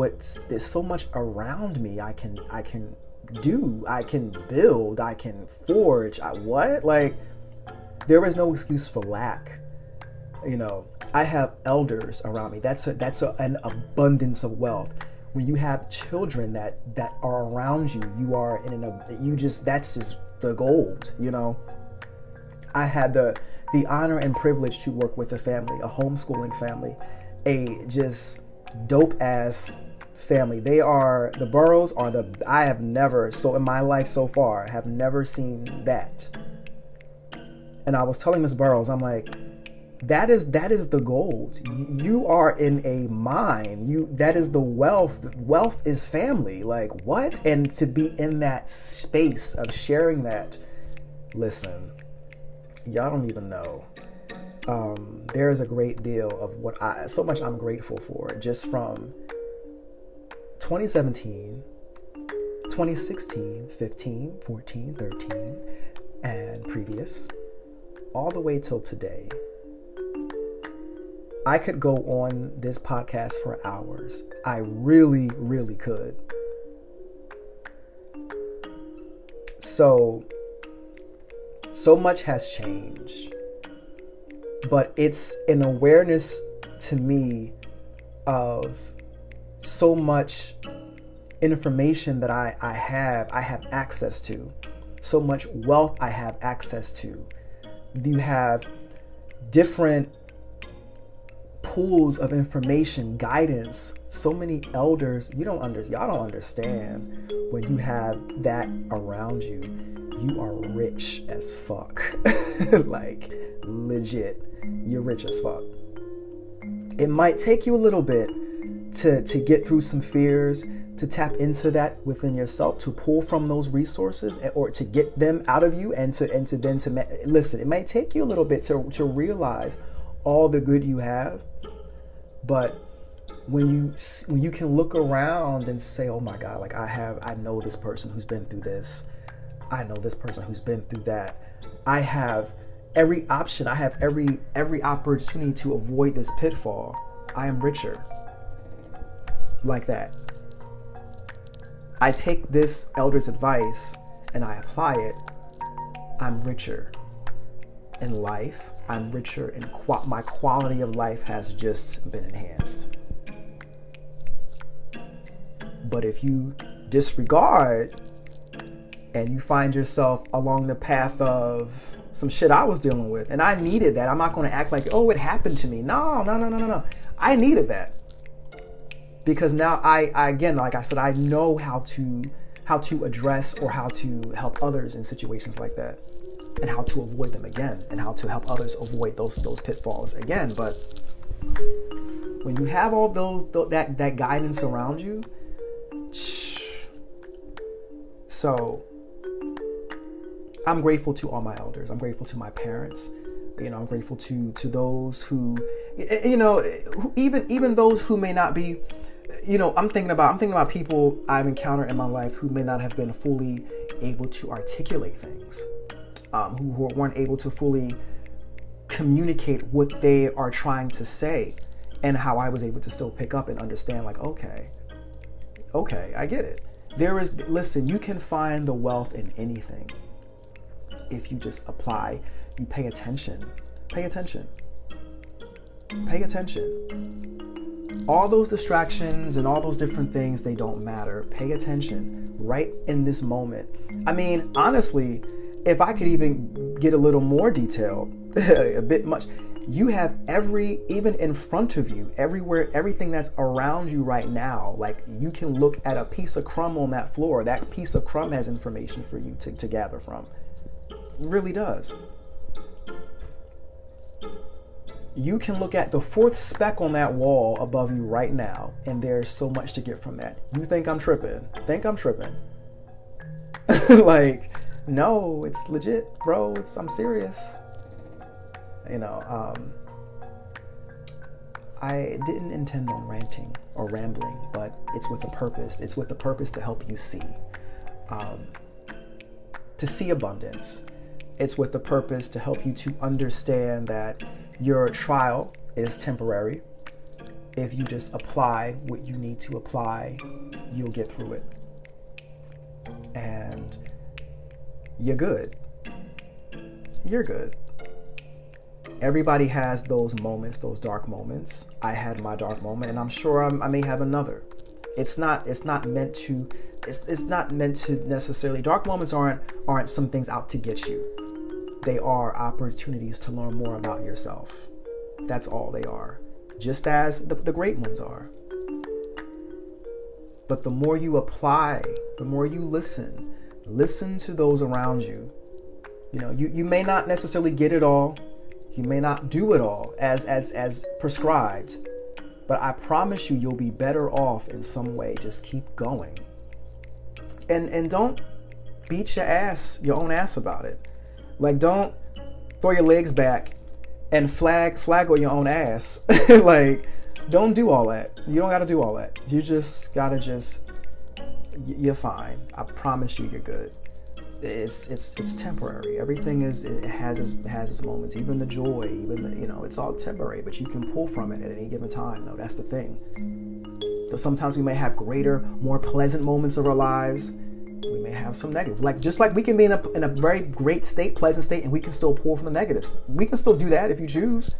there's so much around me I can do, I can build, I can forge. There is no excuse for lack. I have elders around me. That's an abundance of wealth. When you have children that are around you, that's just the gold. I had the honor and privilege to work with a family, a homeschooling family, dope ass family. They are, the Burrows are I have never, so in my life so far, have never seen that. And I was telling Miss Burrows, I'm like, that is the gold. You are in a mine. That is the wealth. Wealth is family. Like, what? And to be in that space of sharing that, listen, y'all don't even know. There's a great deal of so much I'm grateful for, just from 2017, 2016, 15, 14, 13, and previous, all the way till today. I could go on this podcast for hours. I really, really could. So much has changed. But it's an awareness to me of so much information that I have access to. So much wealth I have access to. You have different pools of information, guidance, so many elders. Y'all don't understand when you have that around you. You are rich as fuck. Like, legit, you're rich as fuck. It might take you a little bit to get through some fears, to tap into that within yourself, to pull from those resources, or to get them out of you, and to listen. It might take you a little bit to realize all the good you have, but when you can look around and say, oh my God, like I know this person who's been through this. I know this person who's been through that. I have every option. I have every opportunity to avoid this pitfall. I am richer. Like that. I take this elder's advice and I apply it. I'm richer in life. I'm richer in my quality of life has just been enhanced. But if you disregard and you find yourself along the path of some shit I was dealing with, and I needed that. I'm not going to act like, oh, it happened to me. No. I needed that. Because now I again, like I said, I know how to address or how to help others in situations like that, and how to avoid them again, and how to help others avoid those pitfalls again. But when you have all that guidance around you, so I'm grateful to all my elders. I'm grateful to my parents. I'm grateful to those who, even those who may not be, I'm thinking about people I've encountered in my life who may not have been fully able to articulate things, who weren't able to fully communicate what they are trying to say, and how I was able to still pick up and understand, like, okay, I get it. Listen, you can find the wealth in anything. If you just apply, you pay attention. All those distractions and all those different things, they don't matter. Pay attention right in this moment. I mean, honestly, if I could even get a little more detailed, a bit much, you have even in front of you, everywhere, everything that's around you right now. Like, you can look at a piece of crumb on that floor. That piece of crumb has information for you to gather from. Really does. You can look at the fourth speck on that wall above you right now, and there's so much to get from that. You think I'm tripping? Like, no, it's legit, bro. I'm serious. I didn't intend on ranting or rambling, but it's with a purpose. It's with a purpose to help you see abundance. It's with the purpose to help you to understand that your trial is temporary. If you just apply what you need to apply, you'll get through it. And you're good. You're good. Everybody has those moments, those dark moments. I had my dark moment, and I'm sure I may have another. It's not meant to necessarily, dark moments aren't some things out to get you. They are opportunities to learn more about yourself. That's all they are. Just as the great ones are. But the more you apply, the more you listen to those around you. You know, you may not necessarily get it all. You may not do it all as prescribed. But I promise you'll be better off in some way. Just keep going. And don't beat your own ass about it. Like, don't throw your legs back and flag on your own ass. Like, don't do all that. You don't got to do all that. You just got to you're fine. I promise you, you're good. It's temporary. Everything has its moments. Even the joy, it's all temporary, but you can pull from it at any given time. No, that's the thing. But sometimes we may have greater, more pleasant moments of our lives. We may have some negative. Just like we can be in a very great state, pleasant state, and we can still pull from the negatives. We can still do that if you choose.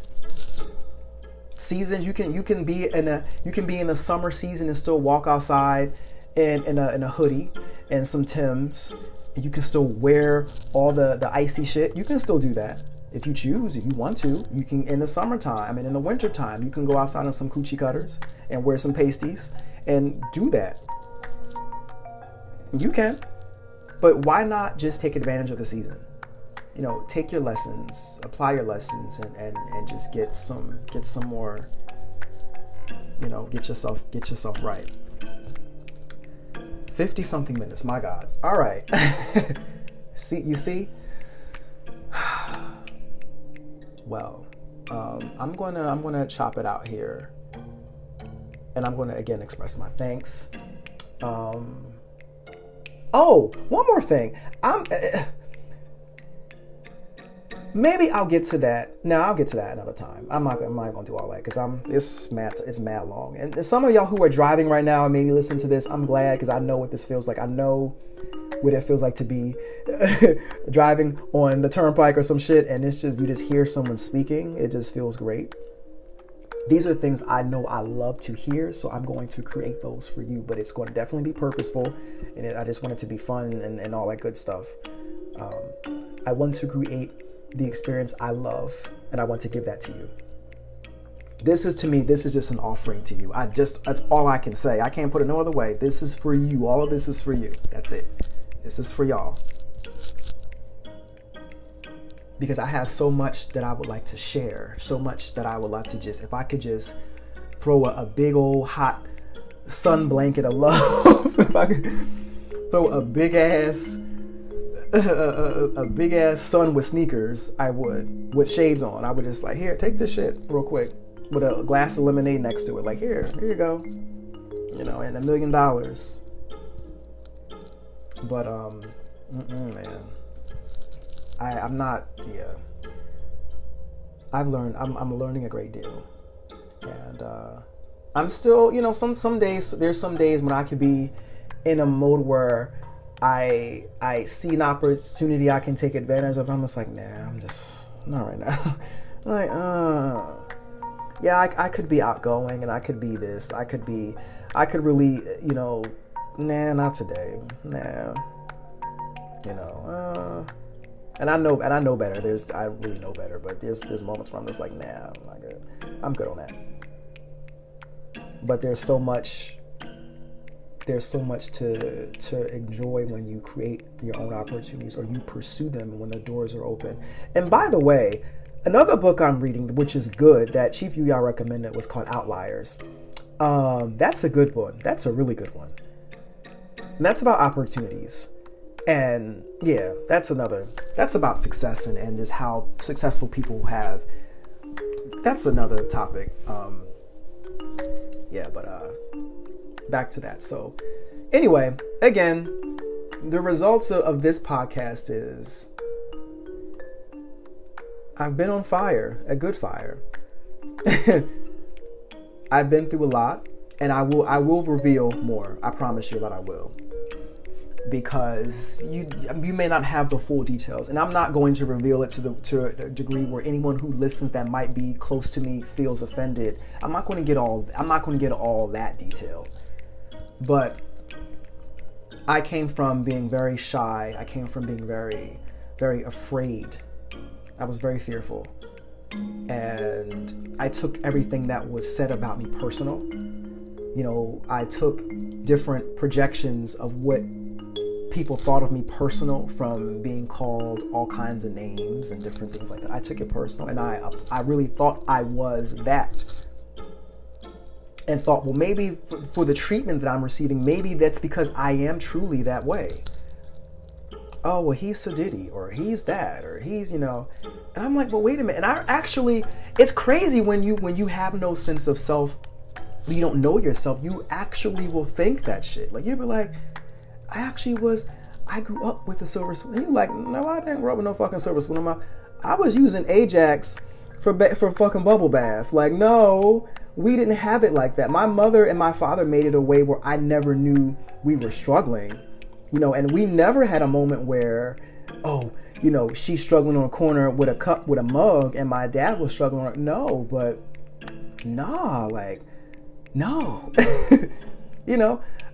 Seasons, you can be in a summer season and still walk outside in a hoodie and some Timbs. And you can still wear all the icy shit. You can still do that if you choose, if you want to. You can, in the summertime and in the wintertime, you can go outside in some coochie cutters and wear some pasties and do that. You can. But why not just take advantage of the season? Take your lessons, apply your lessons, and just get some more, get yourself right. 50 something minutes, my God. All right. See? Well, I'm gonna chop it out here, and I'm gonna again express my thanks. Oh, one more thing. Maybe I'll get to that. No, I'll get to that another time. I'm not gonna do all that because it's mad long. And some of y'all who are driving right now and maybe listening to this, I'm glad because I know what this feels like. I know what it feels like to be driving on the turnpike or some shit, and it's just you just hear someone speaking. It just feels great. These are things I know I love to hear, so I'm going to create those for you. But it's going to definitely be purposeful, and I just want it to be fun and all that good stuff. I want to create the experience I love, and I want to give that to you. This is just an offering to you. That's all I can say. I can't put it no other way. This is for you. All of this is for you. That's it. This is for y'all. Because I have so much that I would like to share, so much that I would like to if I could just throw a big old hot sun blanket of love, if I could throw a big ass sun with sneakers, I would, with shades on. I would just here, take this shit real quick with a glass of lemonade next to it. Here you go, and $1 million. But man. I'm not. Yeah. I'm learning a great deal, and I'm still. Some days there's some days when I could be in a mode where I see an opportunity I can take advantage of. I'm just nah, I'm just not right now. Yeah, I could be outgoing and I could be this. I could really, nah, not today. Nah, And I know better. I really know better, but there's moments where I'm just nah, I'm not good. I'm good on that. But there's so much to enjoy when you create your own opportunities or you pursue them when the doors are open. And by the way, another book I'm reading, which is good, that Chief Yuya recommended, was called Outliers. That's a good one. That's a really good one. And that's about opportunities. And yeah, that's about success and just how successful people have. That's another topic. But back to that. So anyway, again, the results of this podcast is I've been on fire, a good fire. I've been through a lot, and I will reveal more. I promise you that I will. Because you may not have the full details, and I'm not going to reveal it to a degree where anyone who listens that might be close to me feels offended. I'm not going to get all that detail. But I came from being very shy. I came from being very, very afraid. I was very fearful, and I took everything that was said about me personal. I took different projections of what people thought of me personal, from being called all kinds of names and different things like that. I took it personal, and I really thought I was that, and thought, well, maybe for the treatment that I'm receiving, maybe that's because I am truly that way. Oh, well, he's Sadiddy, or he's that, or he's, and I'm like, well, wait a minute. And I actually, it's crazy when you have no sense of self, you don't know yourself, you actually will think that shit. Like, you'll be like, I grew up with a silver spoon. And you're like, no, I didn't grow up with no fucking silver spoon. I was using Ajax for fucking bubble bath. Like, no, we didn't have it like that. My mother and my father made it a way where I never knew we were struggling, and we never had a moment where, she's struggling on a corner with a cup, with a mug, and my dad was struggling. No, but nah, like, no.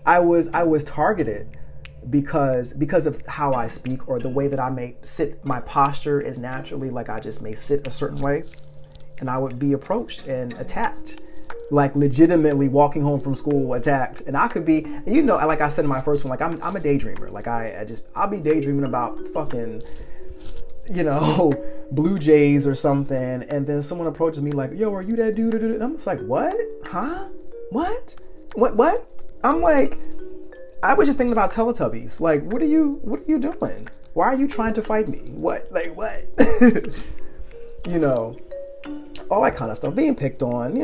I was targeted because of how I speak, or the way that I may sit. My posture is naturally like I just may sit a certain way, and I would be approached and attacked, like legitimately walking home from school attacked. And I could be, like I said in my first one, like I'm a daydreamer. Like I'll be daydreaming about fucking, Blue Jays or something, and then someone approaches me like, yo, are you that dude? And I'm just like, what? Huh? What? I'm like, I was just thinking about Teletubbies. Like, what are you doing? Why are you trying to fight me? What? Like, what? All that kind of stuff. Being picked on,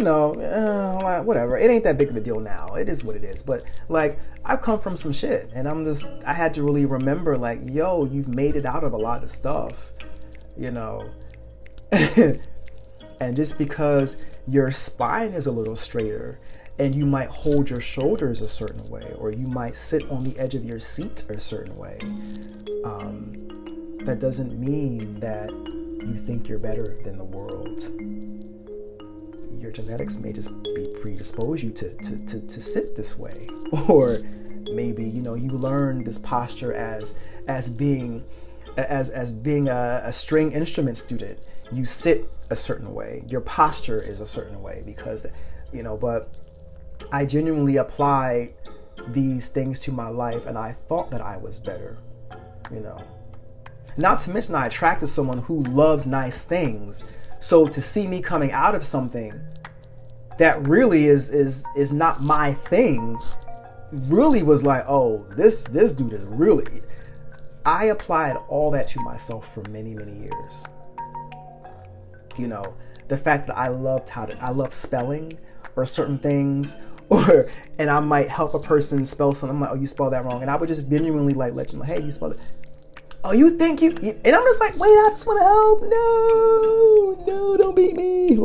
whatever. It ain't that big of a deal now. It is what it is. But, like, I've come from some shit. And I had to really remember, like, yo, you've made it out of a lot of stuff, And just because your spine is a little straighter, and you might hold your shoulders a certain way, or you might sit on the edge of your seat a certain way, that doesn't mean that you think you're better than the world. Your genetics may just be predispose you to sit this way, or maybe you learn this posture as being a string instrument student. You sit a certain way. Your posture is a certain way because but I genuinely applied these things to my life, and I thought that I was better, Not to mention, I attracted someone who loves nice things. So to see me coming out of something that really is not my thing, really was like, oh, this dude is really. I applied all that to myself for many, many years. The fact that I love spelling or certain things, and I might help a person spell something. I'm like, oh, you spelled that wrong. And I would just genuinely like let you know, hey, you spelled it. Oh, you think you, and I'm just like, wait, I just want to help. No, don't beat me.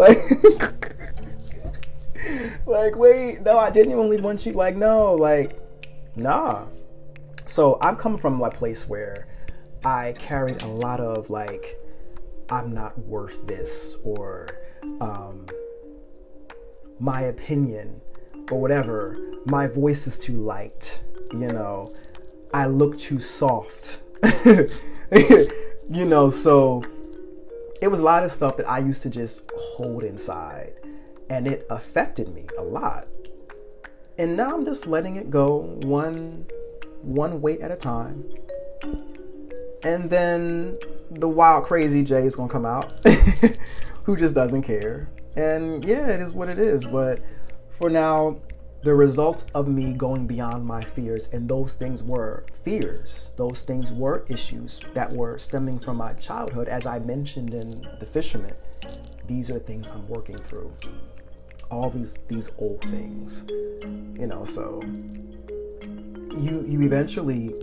Like, wait, no, I genuinely want you, like, no, like, nah. So I'm coming from a place where I carried a lot of like, I'm not worth this, or my opinion, or whatever, my voice is too light, I look too soft, so it was a lot of stuff that I used to just hold inside, and it affected me a lot. And now I'm just letting it go one weight at a time. And then the wild, crazy Jay is going to come out who just doesn't care. And yeah, it is what it is. But for now, the results of me going beyond my fears, and those things were fears. Those things were issues that were stemming from my childhood, as I mentioned in The Fisherman. These are things I'm working through. All these old things, so you eventually,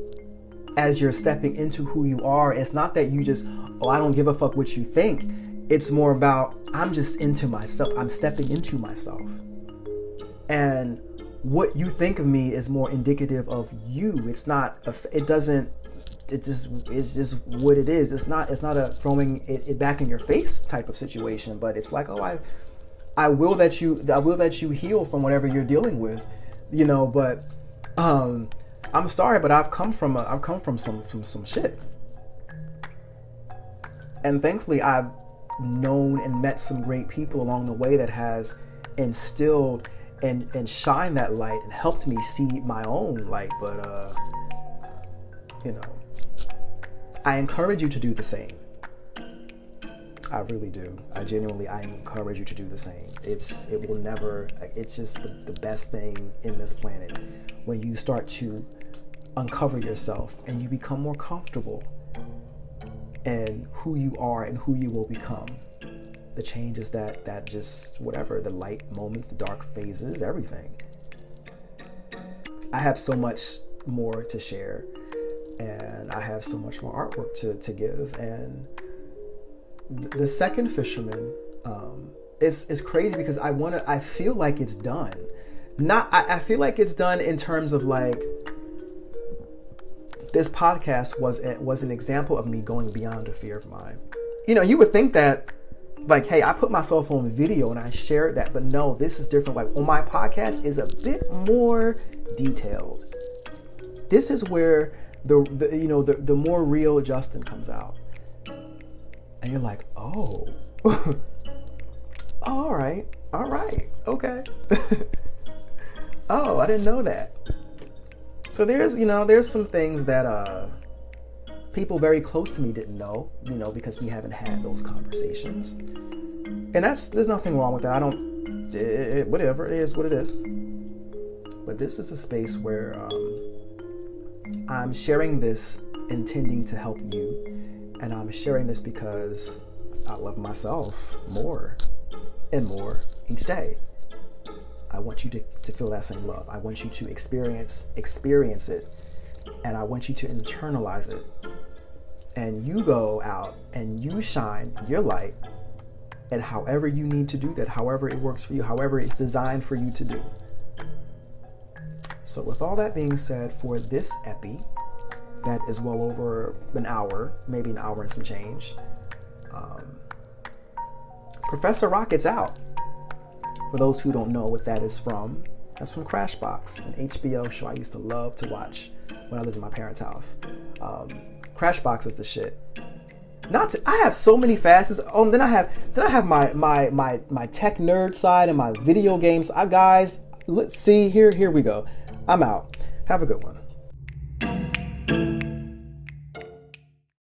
as you're stepping into who you are, it's not that you just, I don't give a fuck what you think. It's more about, I'm just into myself. I'm stepping into myself. And what you think of me is more indicative of you. It's not, it's just what it is. It's not a throwing it back in your face type of situation, but it's like, oh, I will that you heal from whatever you're dealing with, but I'm sorry, but I've come from some shit. And thankfully I've known and met some great people along the way that has instilled and shine that light and helped me see my own light. But I encourage you to do the same. I really do. I encourage you to do the same. It's just the best thing in this planet when you start to uncover yourself and you become more comfortable in who you are and who you will become. The changes that just whatever, the light moments, the dark phases, everything. I have so much more to share, and I have so much more artwork to give. And the second fisherman, it's crazy because I feel like it's done. I feel like it's done in terms of like, this podcast was an example of me going beyond a fear of mine. You would think that, like, hey, I put myself on video and I shared that, but no, this is different. Like, on my podcast is a bit more detailed. This is where the more real Justin comes out, and you're like, oh, all right, okay. Oh, I didn't know that. So there's some things that people very close to me didn't know, because we haven't had those conversations. And there's nothing wrong with that. Whatever, it is what it is. But this is a space where I'm sharing this intending to help you. And I'm sharing this because I love myself more and more each day. I want you to feel that same love. I want you to experience it. And I want you to internalize it. And you go out and you shine your light, and however you need to do that, however it works for you, however it's designed for you to do. So with all that being said, for this epi, that is well over an hour, maybe an hour and some change, Professor Rocket's out. For those who don't know what that is from, that's from Crashbox, an HBO show I used to love to watch when I lived in my parents' house. Crashbox is the shit. I have so many facets. Oh, then I have my tech nerd side and my video games. Guys, let's see here we go. I'm out. Have a good one.